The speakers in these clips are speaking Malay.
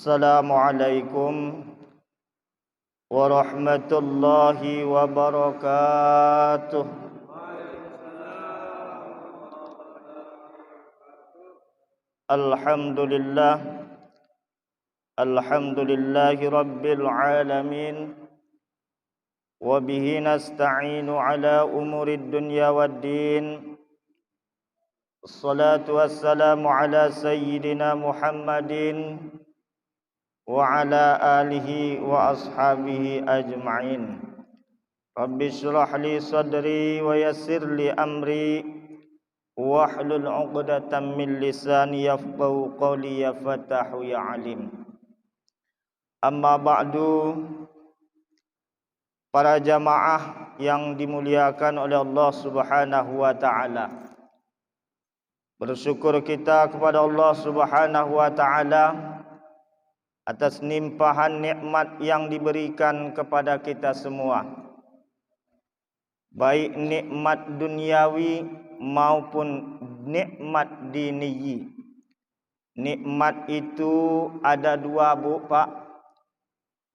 Assalamualaikum warahmatullahi wabarakatuh. Alhamdulillah, alhamdulillahi rabbil alamin. Wa bihi nasta'inu ala umurid dunya waddin. Assalatu wassalamu ala sayyidina Muhammadin wa ala alihi wa ashabihi ajma'in. Rabbi shrah li sadri wa yassir li amri wahlul 'uqdatam min lisani yafqahu qawli ya fatahu ya alim. Amma ba'du, para jamaah yang dimuliakan oleh Allah Subhanahu wa taala. Bersyukur kita kepada Allah Subhanahu wa taala atas limpahan nikmat yang diberikan kepada kita semua, baik nikmat duniawi maupun nikmat diniyi. Nikmat itu ada dua, Bu, Pak.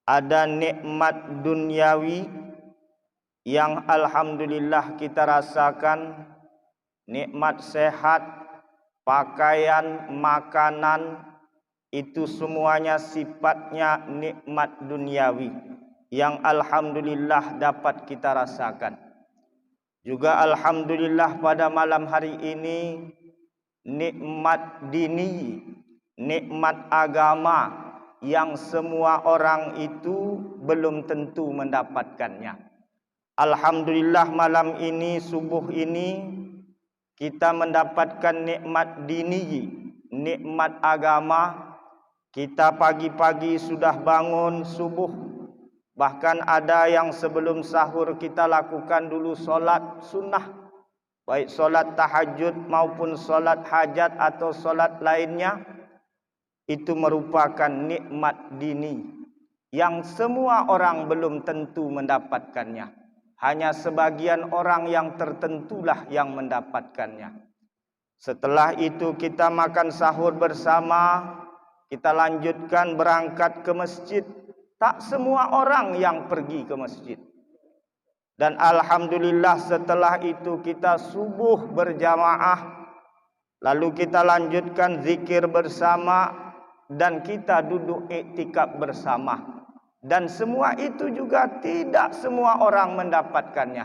Ada nikmat duniawi yang alhamdulillah kita rasakan, nikmat sehat, pakaian, makanan, itu semuanya sifatnya nikmat duniawi yang alhamdulillah dapat kita rasakan. Juga alhamdulillah pada malam hari ini nikmat dini, nikmat agama yang semua orang itu belum tentu mendapatkannya. Alhamdulillah malam ini, subuh ini, kita mendapatkan nikmat dini, nikmat agama. Kita pagi-pagi sudah bangun subuh. Bahkan ada yang sebelum sahur kita lakukan dulu solat sunnah, baik solat tahajud maupun solat hajat atau solat lainnya. Itu merupakan nikmat dini yang semua orang belum tentu mendapatkannya. Hanya sebagian orang yang tertentulah yang mendapatkannya. Setelah itu kita makan sahur bersama, kita lanjutkan berangkat ke masjid. Tak semua orang yang pergi ke masjid. Dan alhamdulillah setelah itu kita subuh berjamaah. Lalu kita lanjutkan zikir bersama. Dan kita duduk iktikaf bersama. Dan semua itu juga tidak semua orang mendapatkannya.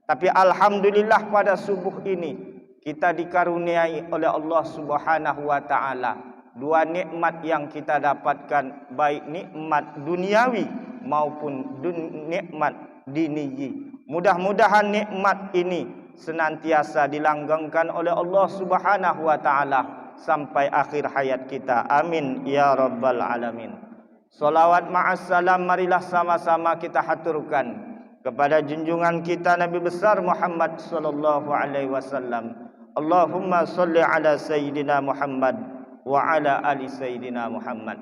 Tapi alhamdulillah pada subuh ini kita dikaruniai oleh Allah Subhanahu wa taala dua nikmat yang kita dapatkan, baik nikmat duniawi maupun nikmat diniyi. Mudah-mudahan nikmat ini senantiasa dilanggengkan oleh Allah Subhanahu wa taala sampai akhir hayat kita. Amin ya rabbal alamin. Salawat ma'assalam marilah sama-sama kita haturkan kepada junjungan kita Nabi besar Muhammad sallallahu alaihi wasallam. Allahumma shalli ala sayyidina Muhammad wa ala ali sayyidina Muhammad.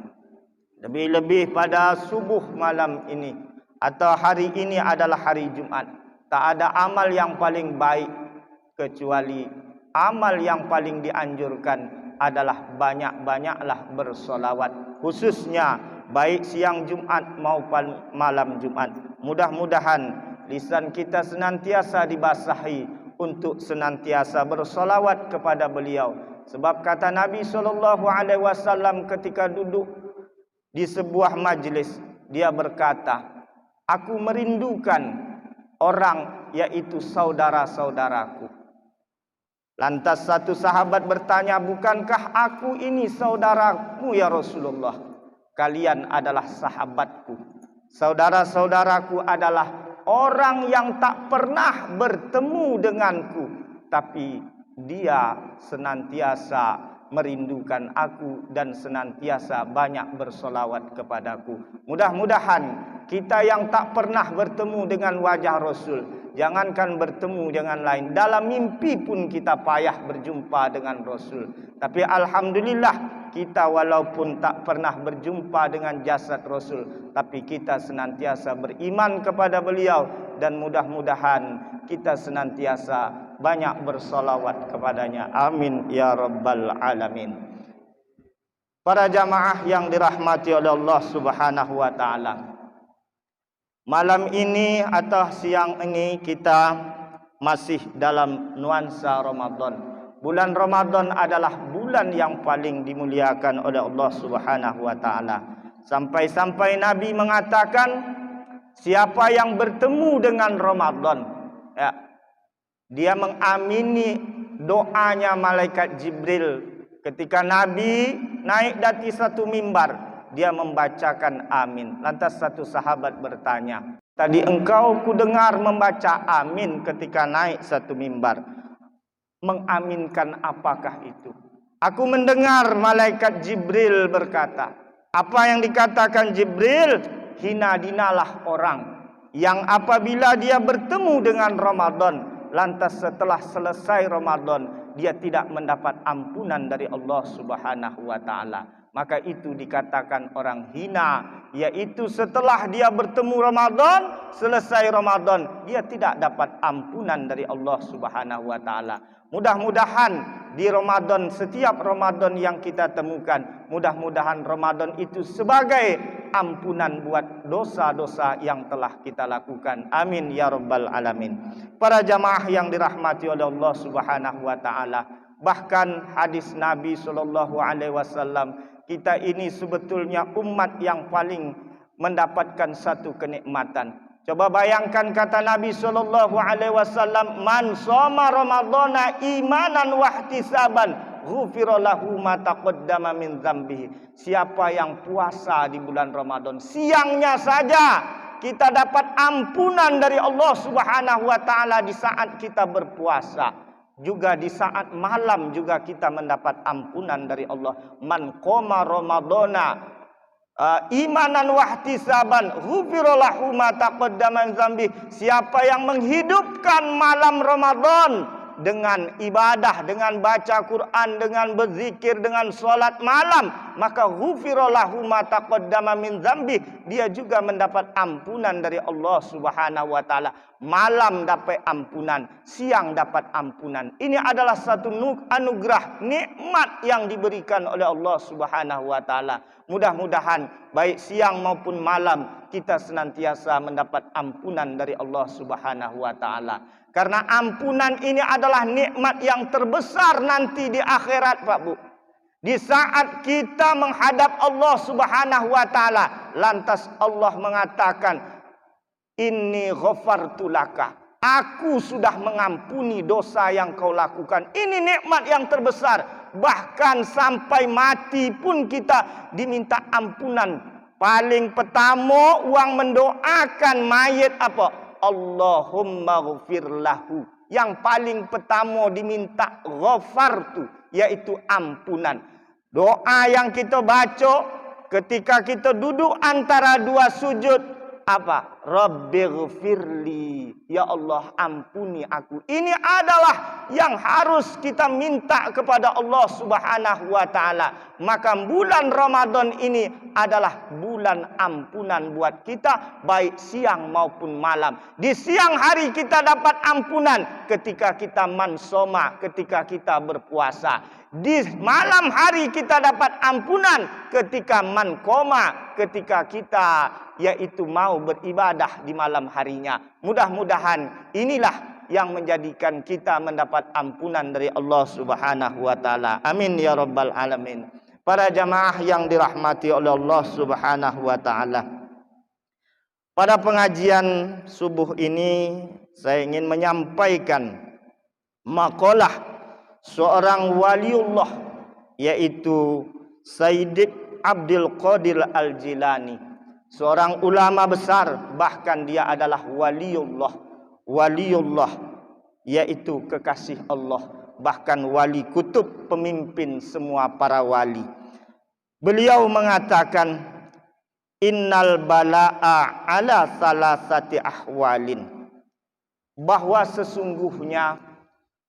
Lebih-lebih pada subuh malam ini atau hari ini adalah hari Jumat. Tak ada amal yang paling baik kecuali amal yang paling dianjurkan adalah banyak-banyaklah bersolawat, khususnya baik siang Jumat maupun malam Jumat. Mudah-mudahan lisan kita senantiasa dibasahi untuk senantiasa bersolawat kepada beliau. Sebab kata Nabi SAW ketika duduk di sebuah majlis, dia berkata, aku merindukan orang yaitu saudara-saudaraku. Lantas satu sahabat bertanya, bukankah aku ini saudaramu ya Rasulullah? Kalian adalah sahabatku. Saudara-saudaraku adalah orang yang tak pernah bertemu denganku, tapi dia senantiasa merindukan aku dan senantiasa banyak bersolawat kepadaku. Mudah-mudahan kita yang tak pernah bertemu dengan wajah Rasul, jangankan bertemu dengan lain, dalam mimpi pun kita payah berjumpa dengan Rasul. Tapi alhamdulillah kita walaupun tak pernah berjumpa dengan jasad Rasul, tapi kita senantiasa beriman kepada beliau. Dan mudah-mudahan kita senantiasa banyak bersolawat kepadanya. Amin ya rabbal alamin. Para jamaah yang dirahmati oleh Allah Subhanahu wa taala. Malam ini atau siang ini kita masih dalam nuansa Ramadan. Bulan Ramadan adalah bulan yang paling dimuliakan oleh Allah Subhanahu wa taala. Sampai-sampai Nabi mengatakan, siapa yang bertemu dengan Ramadan, ya, dia mengamini doanya malaikat Jibril. Ketika Nabi naik dari satu mimbar, dia membacakan amin. Lantas satu sahabat bertanya, tadi engkau kudengar membaca amin ketika naik satu mimbar. Mengaminkan apakah itu? Aku mendengar malaikat Jibril berkata. Apa yang dikatakan Jibril? Hina dinalah orang yang apabila dia bertemu dengan Ramadan, lantas setelah selesai Ramadan, dia tidak mendapat ampunan dari Allah Subhanahu wa taala. Maka itu dikatakan orang hina, yaitu setelah dia bertemu Ramadan, selesai Ramadan, dia tidak dapat ampunan dari Allah Subhanahu wa taala. Mudah-mudahan di Ramadan, setiap Ramadan yang kita temukan, mudah-mudahan Ramadan itu sebagai ampunan buat dosa-dosa yang telah kita lakukan. Amin ya rabbal alamin. Para jamaah yang dirahmati oleh Allah Subhanahu wa taala, bahkan hadis Nabi sallallahu alaihi wasallam, kita ini sebetulnya umat yang paling mendapatkan satu kenikmatan. Coba bayangkan kata Nabi sallallahu alaihi wasallam, man shoma ramadhana imanan wa ihtisaban ghufira lahu ma taqaddama min dzambihi. Siapa yang puasa di bulan Ramadan, siangnya saja kita dapat ampunan dari Allah Subhanahu wa taala di saat kita berpuasa. Juga di saat malam juga kita mendapat ampunan dari Allah. Man qoma ramadhana imanan wahtisaban ghufira lahu ma taqaddama min dzambi. Siapa yang menghidupkan malam Ramadan dengan ibadah, dengan baca Quran, dengan berzikir, dengan solat malam, maka ghufira lahu ma taqaddama min dzambi, dia juga mendapat ampunan dari Allah Subhanahu wa taala. Malam dapat ampunan, siang dapat ampunan. Ini adalah satu anugerah, nikmat yang diberikan oleh Allah Subhanahu wa taala. Mudah-mudahan baik siang maupun malam kita senantiasa mendapat ampunan dari Allah Subhanahu wa taala. Karena ampunan ini adalah nikmat yang terbesar nanti di akhirat, Pak Bu. Di saat kita menghadap Allah Subhanahu wa taala, lantas Allah mengatakan, inni ghafartu laka. Aku sudah mengampuni dosa yang kau lakukan. Ini nikmat yang terbesar. Bahkan sampai mati pun kita diminta ampunan. Paling pertama uang mendoakan mayit apa? Allahumma ghfir lahu. Yang paling pertama diminta ghafartu, yaitu ampunan. Doa yang kita baca ketika kita duduk antara dua sujud apa? Rabbighfirli, ya Allah ampuni aku. Ini adalah yang harus kita minta kepada Allah Subhanahu wa taala. Maka bulan Ramadan ini adalah bulan ampunan buat kita, baik siang maupun malam. Di siang hari kita dapat ampunan ketika kita mansoma, ketika kita berpuasa. Di malam hari kita dapat ampunan ketika mankoma, ketika kita yaitu mau beribadah di malam harinya. Mudah-mudahan inilah yang menjadikan kita mendapat ampunan dari Allah Subhanahu wa taala. Amin ya rabbal alamin. Para jamaah yang dirahmati oleh Allah Subhanahu wa taala. Pada pengajian subuh ini saya ingin menyampaikan makalah seorang waliullah, yaitu Sayyid Abdul Qadir Al-Jilani, seorang ulama besar, bahkan dia adalah waliullah, yaitu kekasih Allah, bahkan wali kutub, pemimpin semua para wali. Beliau mengatakan, innal bala'a ala salasati ahwalin, bahwa sesungguhnya,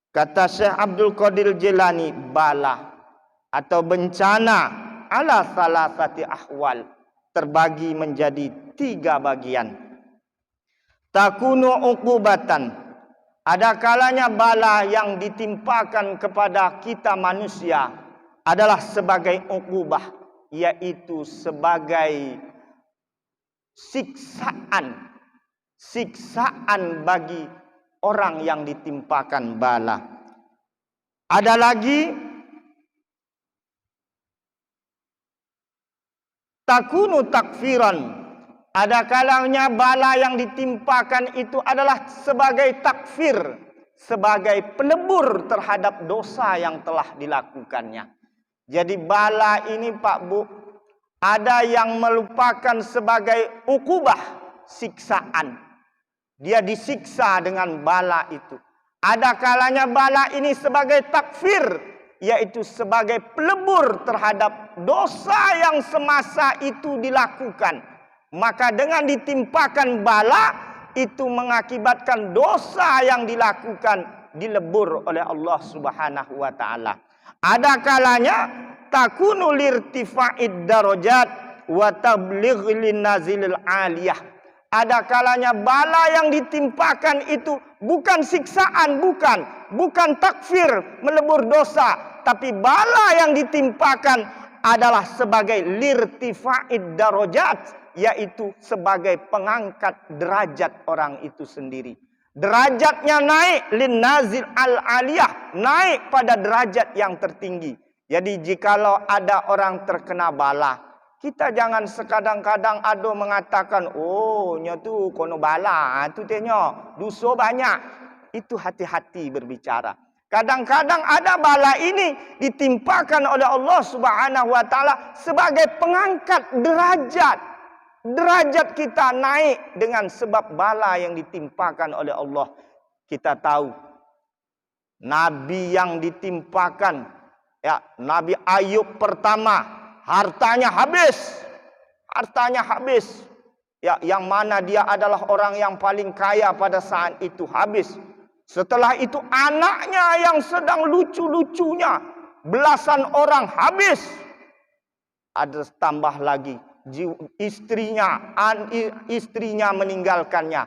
kata Syekh Abdul Qadir Jilani, bala atau bencana ala salasati ahwal terbagi menjadi 3 bagian. Takunu uqubatan, ada kalanya bala yang ditimpakan kepada kita manusia adalah sebagai uqubah, yaitu sebagai siksaan bagi orang yang ditimpakan bala. Ada lagi takunu takfiran. Ada kalanya bala yang ditimpakan itu adalah sebagai takfir, sebagai pelebur terhadap dosa yang telah dilakukannya. Jadi bala ini Pak Bu, ada yang melupakan sebagai ukubah, siksaan. Dia disiksa dengan bala itu. Ada kalanya bala ini sebagai takfir, yaitu sebagai pelebur terhadap dosa yang semasa itu dilakukan. Maka dengan ditimpakan bala itu mengakibatkan dosa yang dilakukan dilebur oleh Allah Subhanahu wa taala. Ada kalanya takunu lirtifa'id darajat wa tabligh linnazilil aliyah. Ada kalanya bala yang ditimpakan itu bukan siksaan, bukan takfir, melebur dosa, tapi bala yang ditimpakan adalah sebagai lirtifa'id darajat, yaitu sebagai pengangkat derajat orang itu sendiri. Derajatnya naik linnazil al-aliyah, naik pada derajat yang tertinggi. Jadi jikalau ada orang terkena bala, kita jangan sekadang-kadang ada mengatakan, oh nya tu kono bala, tu tehnya dosa banyak. Itu hati-hati berbicara. Kadang-kadang ada bala ini ditimpakan oleh Allah Subhanahu wa taala sebagai pengangkat derajat. Derajat kita naik dengan sebab bala yang ditimpakan oleh Allah. Kita tahu Nabi yang ditimpakan, ya, Nabi Ayub pertama, hartanya habis. Ya, yang mana dia adalah orang yang paling kaya pada saat itu, habis. Setelah itu anaknya yang sedang lucu-lucunya, belasan orang habis. Ada tambah lagi istrinya meninggalkannya.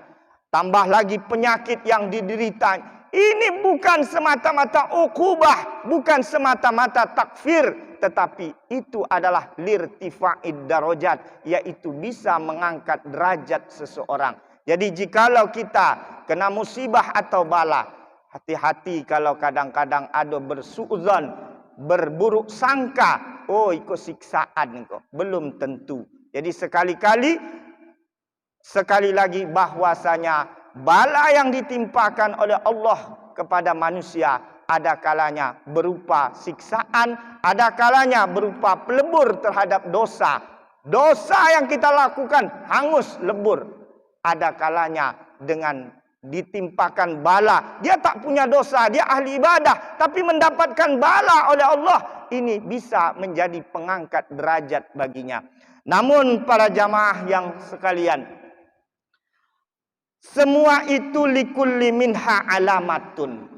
Tambah lagi penyakit yang diderita. Ini bukan semata-mata ukubah, bukan semata-mata takfir, tetapi itu adalah lirtifa'id darajat, yaitu bisa mengangkat derajat seseorang. Jadi jikalau kita kena musibah atau bala, hati-hati kalau kadang-kadang ada bersuuzon, berburuk sangka, oh ikut siksaan kok, belum tentu. Jadi sekali lagi bahwasanya bala yang ditimpakan oleh Allah kepada manusia ada kalanya berupa siksaan, ada kalanya berupa pelebur terhadap dosa. Dosa yang kita lakukan hangus lebur. Ada kalanya dengan ditimpakan bala. Dia tak punya dosa, dia ahli ibadah, tapi mendapatkan bala oleh Allah. Ini bisa menjadi pengangkat derajat baginya. Namun para jamaah yang sekalian, semua itu likulli minha alamatun.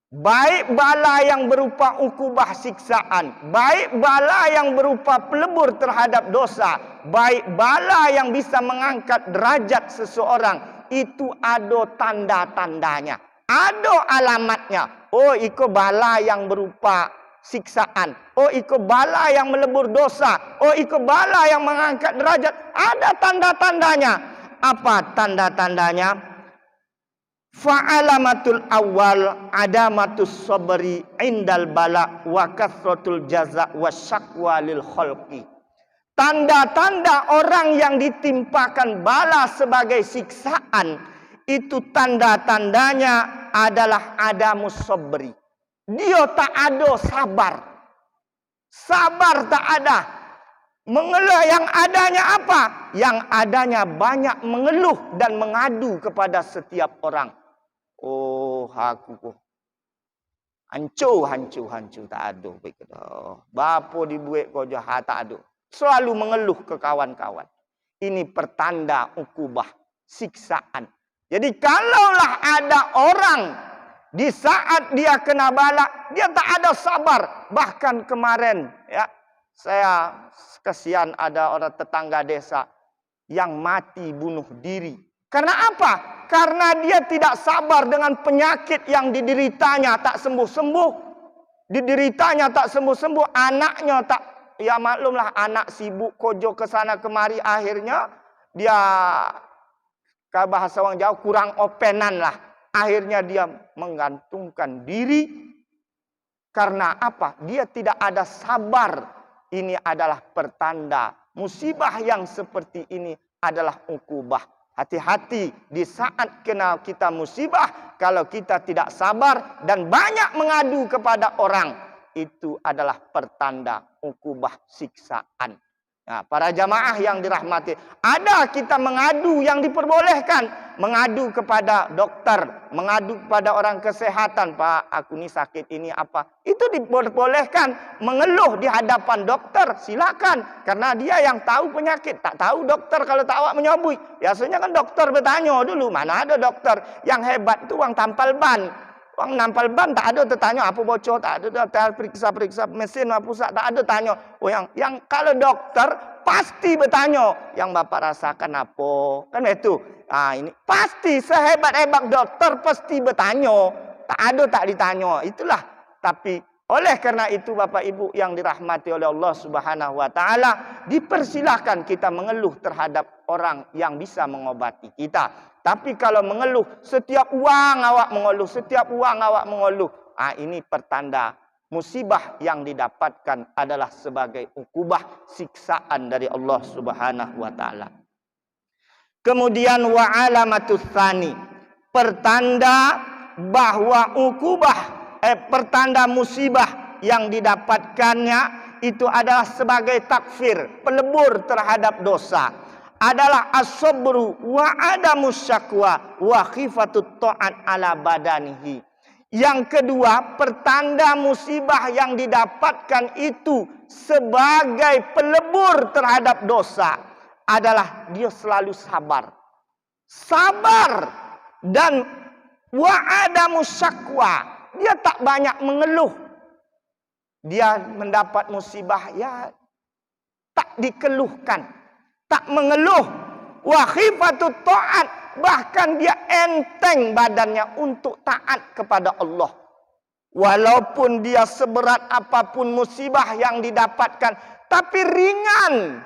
Baik bala yang berupa ukubah siksaan, baik bala yang berupa pelebur terhadap dosa, baik bala yang bisa mengangkat derajat seseorang, itu ada tanda-tandanya, ada alamatnya. Oh, itu bala yang berupa siksaan. Oh, itu bala yang melebur dosa. Oh, itu bala yang mengangkat derajat. Ada tanda-tandanya. Apa tanda-tandanya? Fa'alamatul awal adamatus sabri indal bala wa kathratul jaza wa syakwa lil khalqi. Tanda-tanda orang yang ditimpakan bala sebagai siksaan, itu tanda-tandanya adalah adamus sabri. Dia tak ada sabar. Sabar tak ada. Mengeluh yang adanya apa? Yang adanya banyak mengeluh dan mengadu kepada setiap orang. Oh, aku kok hancur tak ada. Bapa dibuat kau jahat tak ada. Selalu mengeluh ke kawan-kawan. Ini pertanda ukubah, siksaan. Jadi kalaulah ada orang di saat dia kena bala, dia tak ada sabar. Bahkan kemarin, ya, saya kasihan ada orang tetangga desa yang mati bunuh diri. Karena apa? Karena dia tidak sabar dengan penyakit yang dideritanya tak sembuh-sembuh. Dideritanya tak sembuh-sembuh, anaknya tak ya maklumlah anak sibuk kojo ke sana kemari, akhirnya dia ke bahasa orang Jawa kurang openan lah. Akhirnya dia menggantungkan diri. Karena apa? Dia tidak ada sabar. Ini adalah pertanda. Musibah yang seperti ini adalah ukubah. Hati-hati di saat kena kita musibah. Kalau kita tidak sabar dan banyak mengadu kepada orang. Itu adalah pertanda ukubah siksaan. Nah, para jamaah yang dirahmati, ada kita mengadu yang diperbolehkan, mengadu kepada dokter, mengadu kepada orang kesehatan, Pak, aku ini sakit ini apa, itu diperbolehkan, mengeluh di hadapan dokter, silakan, karena dia yang tahu penyakit, tak tahu dokter kalau tak awak menyobui. Biasanya kan dokter bertanya dulu, mana ada dokter yang hebat itu uang tampal ban. Orang nampal ban tak ada tertanya apa bocor, tak ada periksa-periksa mesin apa pusat, tak ada tanya. Oh yang kalau dokter pasti bertanya, yang Bapak rasakan apa? Kan itu. Ah ini pasti sehebat-hebat dokter pasti bertanya. Tak ada tak ditanya. Itulah. Tapi oleh karena itu Bapak Ibu yang dirahmati oleh Allah Subhanahu wa taala, dipersilahkan kita mengeluh terhadap orang yang bisa mengobati kita. Tapi kalau mengeluh, setiap uang awak mengeluh, setiap uang awak mengeluh. Ah, ini pertanda musibah yang didapatkan adalah sebagai ukubah siksaan dari Allah Subhanahu wa taala. Kemudian wa alamatus tsani, pertanda bahwa pertanda musibah yang didapatkannya itu adalah sebagai takfir, pelebur terhadap dosa. Adalah as-sabru wa adamus syakwa wa khifatut ta'at ala badanihi. Yang kedua, pertanda musibah yang didapatkan itu sebagai pelebur terhadap dosa adalah dia selalu sabar. Sabar dan wa adamus syakwa. Dia tak banyak mengeluh. Dia mendapat musibah ya tak dikeluhkan. Tak mengeluh, wa khifatut ta'at, bahkan dia enteng badannya untuk taat kepada Allah. Walaupun dia seberat apapun musibah yang didapatkan, tapi ringan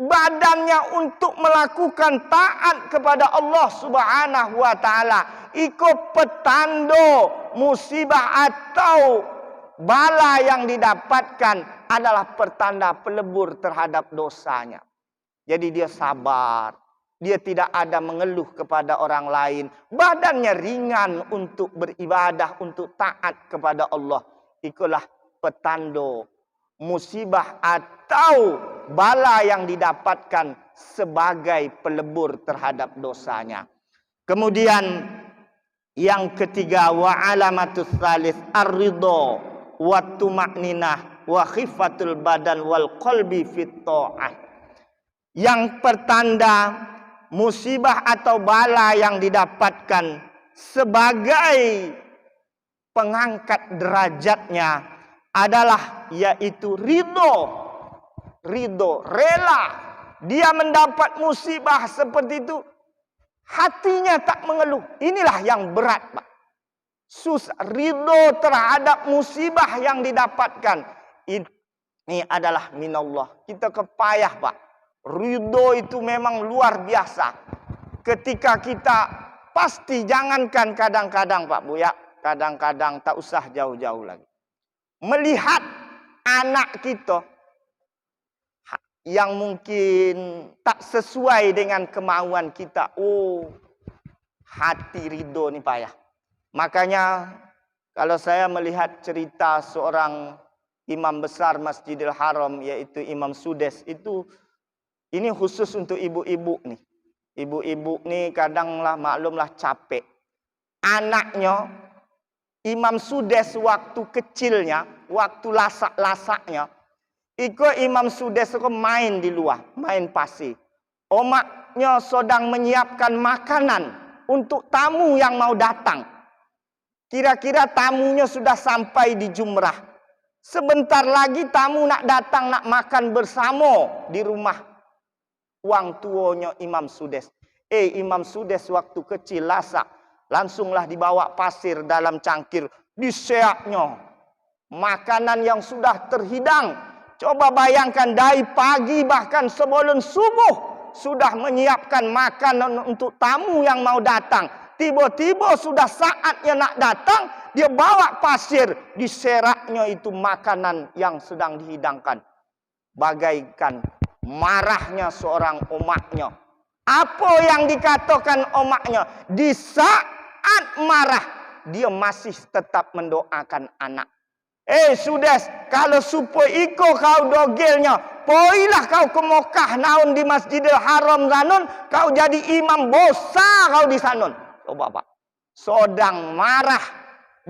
badannya untuk melakukan taat kepada Allah Subhanahu wa taala. Iko petando musibah atau bala yang didapatkan adalah pertanda pelebur terhadap dosanya. Jadi dia sabar. Dia tidak ada mengeluh kepada orang lain. Badannya ringan untuk beribadah, untuk taat kepada Allah. Itulah petanda musibah atau bala yang didapatkan sebagai pelebur terhadap dosanya. Kemudian yang ketiga, wa alamatus tsalits ar-ridha wa tuma'ninah wa khifatul badan wal qalbi fit ta'ah. Yang pertanda musibah atau bala yang didapatkan sebagai pengangkat derajatnya adalah yaitu ridho, rela. Dia mendapat musibah seperti itu, hatinya tak mengeluh. Inilah yang berat, Pak. Ridho terhadap musibah yang didapatkan. Ini adalah minallah. Kita kepayah, Pak. Ridho itu memang luar biasa. Ketika kita pasti, jangankan kadang-kadang Pak Bu ya, kadang-kadang tak usah jauh-jauh lagi. Melihat anak kita yang mungkin tak sesuai dengan kemauan kita. Oh, hati ridho nih Pak ya. Makanya kalau saya melihat cerita seorang imam besar Masjidil Haram, yaitu Imam Sudes, itu ini khusus untuk ibu-ibu nih. Ibu-ibu nih kadanglah maklumlah capek. Anaknya Imam Sudes waktu kecilnya, waktu lasak-lasaknya, Imam Sudes main di luar, main pasir. Omaknya sedang menyiapkan makanan untuk tamu yang mau datang. Kira-kira tamunya sudah sampai di Jumrah. Sebentar lagi tamu nak datang, nak makan bersama di rumah wang tuonya Imam Sudes. Imam Sudes waktu kecil lasak, langsunglah dibawa pasir dalam cangkir, diseaknya makanan yang sudah terhidang. Coba bayangkan dari pagi bahkan sebelum subuh sudah menyiapkan makanan untuk tamu yang mau datang. Tiba-tiba sudah saatnya nak datang, dia bawa pasir, diseraknya itu makanan yang sedang dihidangkan. Bagaikan marahnya seorang omaknya. Apa yang dikatakan omaknya? Di saat marah, dia masih tetap mendoakan anak. Sudah, kalau supaya iko kau dogelnya, poilah kau ke Mekah naun di Masjidil Haram sanun, kau jadi imam bosa kau di sanun. Coba Pak, sedang marah,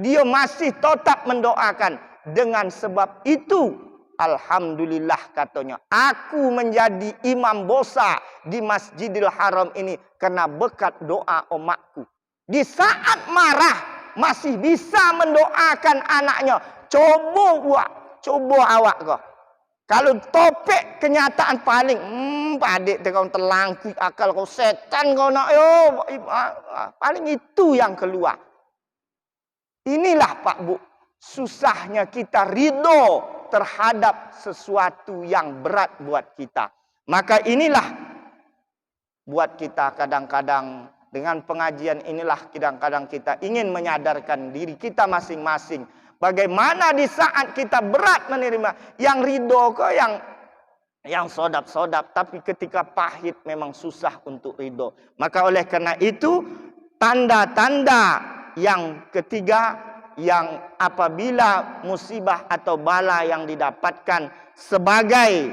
dia masih tetap mendoakan. Dengan sebab itu, alhamdulillah katanya, aku menjadi imam bosa di Masjidil Haram ini karena berkat doa omakku. Di saat marah masih bisa mendoakan anaknya. Coba awak kau. Kalau topik kenyataan paling, Pak adik kau terlangkui akal kau, setan kau nak paling itu yang keluar. Inilah Pak Bu, susahnya kita ridho terhadap sesuatu yang berat buat kita. Maka inilah buat kita kadang-kadang dengan pengajian inilah kadang-kadang kita ingin menyadarkan diri kita masing-masing. Bagaimana di saat kita berat menerima, yang ridho ke yang sodap-sodap, tapi ketika pahit memang susah untuk ridho. Maka oleh karena itu, tanda-tanda yang ketiga, yang apabila musibah atau bala yang didapatkan sebagai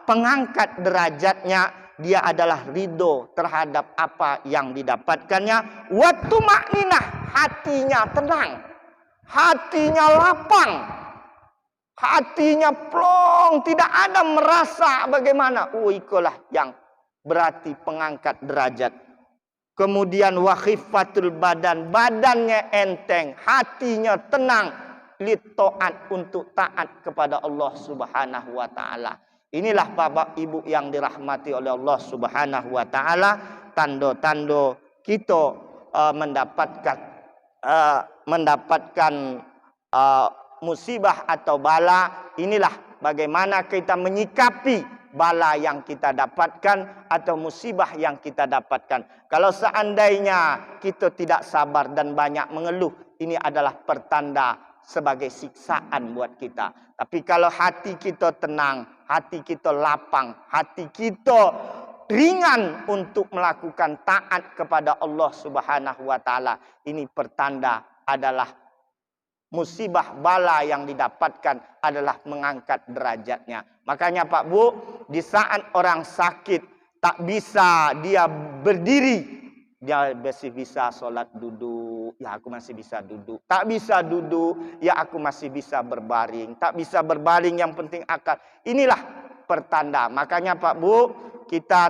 pengangkat derajatnya, dia adalah ridho terhadap apa yang didapatkannya. Waktu makninah, hatinya tenang, hatinya lapang, hatinya plong, tidak ada merasa bagaimana. Itulah yang berarti pengangkat derajat. Kemudian wakhifatul badan, badannya enteng, hatinya tenang, litoat untuk taat kepada Allah Subhanahu wa taala. Inilah Bapak Ibu yang dirahmati oleh Allah Subhanahu wa taala, tanda-tanda kita mendapatkan musibah atau bala. Inilah bagaimana kita menyikapi bala yang kita dapatkan atau musibah yang kita dapatkan. Kalau seandainya kita tidak sabar dan banyak mengeluh, ini adalah pertanda sebagai siksaan buat kita. Tapi kalau hati kita tenang, hati kita lapang, hati kita ringan untuk melakukan taat kepada Allah Subhanahu wa taala, ini pertanda adalah musibah bala yang didapatkan adalah mengangkat derajatnya. Makanya Pak Bu, di saat orang sakit tak bisa dia berdiri, dia masih bisa sholat duduk, ya aku masih bisa duduk. Tak bisa duduk, ya aku masih bisa berbaring. Tak bisa berbaring, yang penting akal. Inilah pertanda. Makanya Pak Bu, kita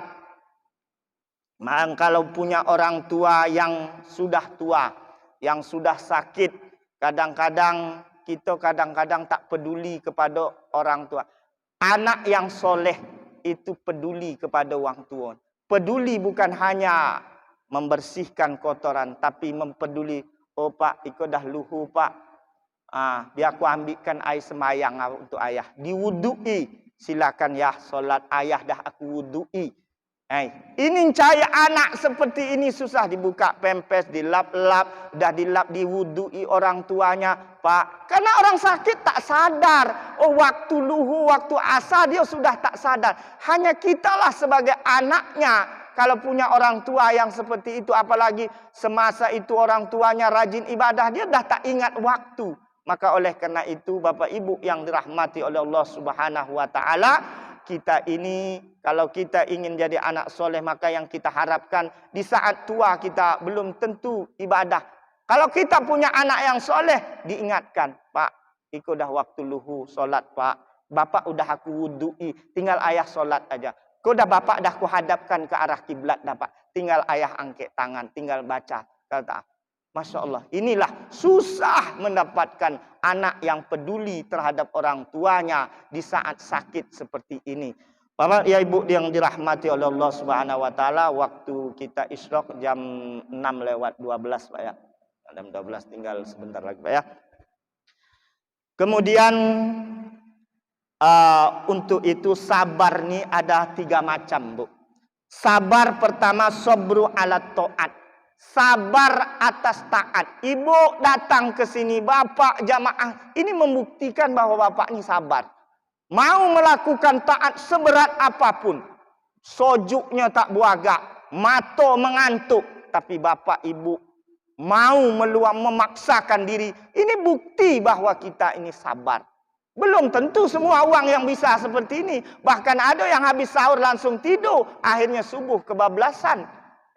kalau punya orang tua yang sudah tua, yang sudah sakit, kadang-kadang kita tak peduli kepada orang tua. Anak yang soleh itu peduli kepada orang tua. Peduli bukan hanya membersihkan kotoran, tapi mempeduli. Oh Pak, ikut dah luhu Pak. Biar aku ambilkan air semayang untuk ayah. Diwudui. Silakan ya, solat ayah dah aku wudui. Ini cahaya anak seperti ini susah, dibuka pempes, dilap-lap, dah dilap, diwudui orang tuanya, Pak. Karena orang sakit tak sadar. Oh, waktu luhu, waktu asar dia sudah tak sadar. Hanya kitalah sebagai anaknya, kalau punya orang tua yang seperti itu, apalagi semasa itu orang tuanya rajin ibadah, dia dah tak ingat waktu. Maka oleh karena itu, Bapak Ibu yang dirahmati oleh Allah Subhanahu wa taala, kita ini, kalau kita ingin jadi anak soleh, maka yang kita harapkan di saat tua kita belum tentu ibadah. Kalau kita punya anak yang soleh, diingatkan, Pak, ikut dah waktu luhu solat Pak. Bapak udah aku wudui, tinggal ayah solat aja. Kau dah bapak dah ku hadapkan ke arah kiblat dah Pak. Tinggal ayah angkat tangan, tinggal baca. Kata, Masya Allah, inilah susah mendapatkan anak yang peduli terhadap orang tuanya di saat sakit seperti ini. Bapak ya Ibu yang dirahmati oleh Allah Subhanahu wa taala, waktu kita isyraq jam 6:12 Pak ya. Jam 12 tinggal sebentar lagi Pak ya. Kemudian Untuk itu sabar ni ada 3 macam, Bu. Sabar pertama, sabru ala taat. Sabar atas taat. Ibu datang ke sini, bapak jamaah, ini membuktikan bahwa bapak ni sabar. Mau melakukan taat seberat apapun. Sojuknya tak buagak, mata mengantuk, tapi bapak ibu mau memaksakan diri. Ini bukti bahwa kita ini sabar. Belum tentu semua orang yang bisa seperti ini. Bahkan ada yang habis sahur langsung tidur, akhirnya subuh kebablasan,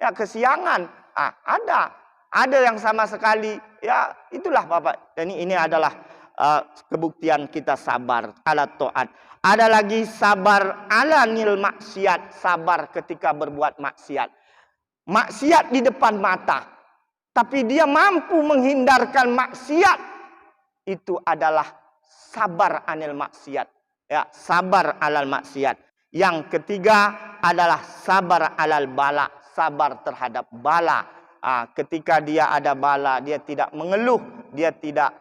ya kesiangan. Ada yang sama sekali, ya itulah Bapak. Dan ini adalah kebuktian kita sabar ala taat. Ada lagi sabar ala nil maksiat, sabar ketika berbuat maksiat. Maksiat di depan mata, tapi dia mampu menghindarkan maksiat. Itu adalah sabar anil maksiat, ya, sabar alal maksiat. Yang ketiga adalah sabar alal bala, sabar terhadap bala. Ketika dia ada bala, dia tidak mengeluh, dia tidak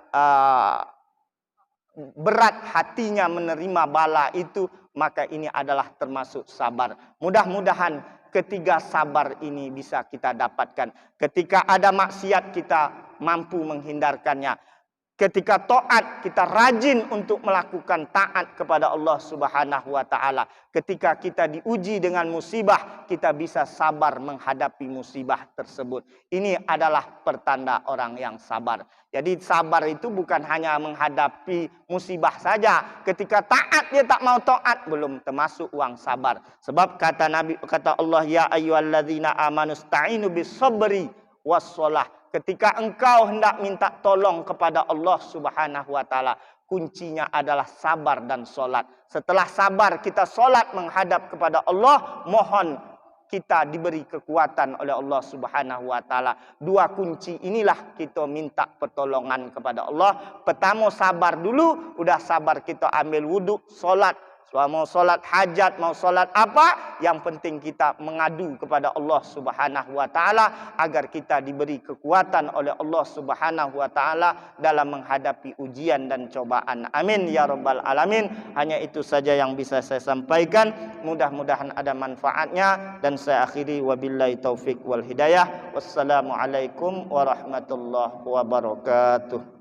berat hatinya menerima bala itu, maka ini adalah termasuk sabar. Mudah-mudahan ketiga sabar ini bisa kita dapatkan. Ketika ada maksiat, kita mampu menghindarkannya. Ketika taat, kita rajin untuk melakukan taat kepada Allah Subhanahu wa taala. Ketika kita diuji dengan musibah, kita bisa sabar menghadapi musibah tersebut. Ini adalah pertanda orang yang sabar. Jadi sabar itu bukan hanya menghadapi musibah saja. Ketika taat dia tak mau taat, belum termasuk orang sabar. Sebab kata Nabi, kata Allah, ya ayyuhalladzina amanu sta'inu bis sabri was shalah. Ketika engkau hendak minta tolong kepada Allah Subhanahu wa taala, kuncinya adalah sabar dan solat. Setelah sabar, kita solat menghadap kepada Allah, mohon kita diberi kekuatan oleh Allah Subhanahu wa taala. 2 kunci inilah kita minta pertolongan kepada Allah. Pertama sabar dulu, udah sabar kita ambil wudhu, solat. Mau solat hajat, mau solat apa, yang penting kita mengadu kepada Allah Subhanahu wa taala agar kita diberi kekuatan oleh Allah Subhanahu wa taala dalam menghadapi ujian dan cobaan. Amin ya rabbal alamin. Hanya itu saja yang bisa saya sampaikan. Mudah-mudahan ada manfaatnya, dan saya akhiri wabillahi taufik wal hidayah. Wassalamualaikum warahmatullahi wabarakatuh.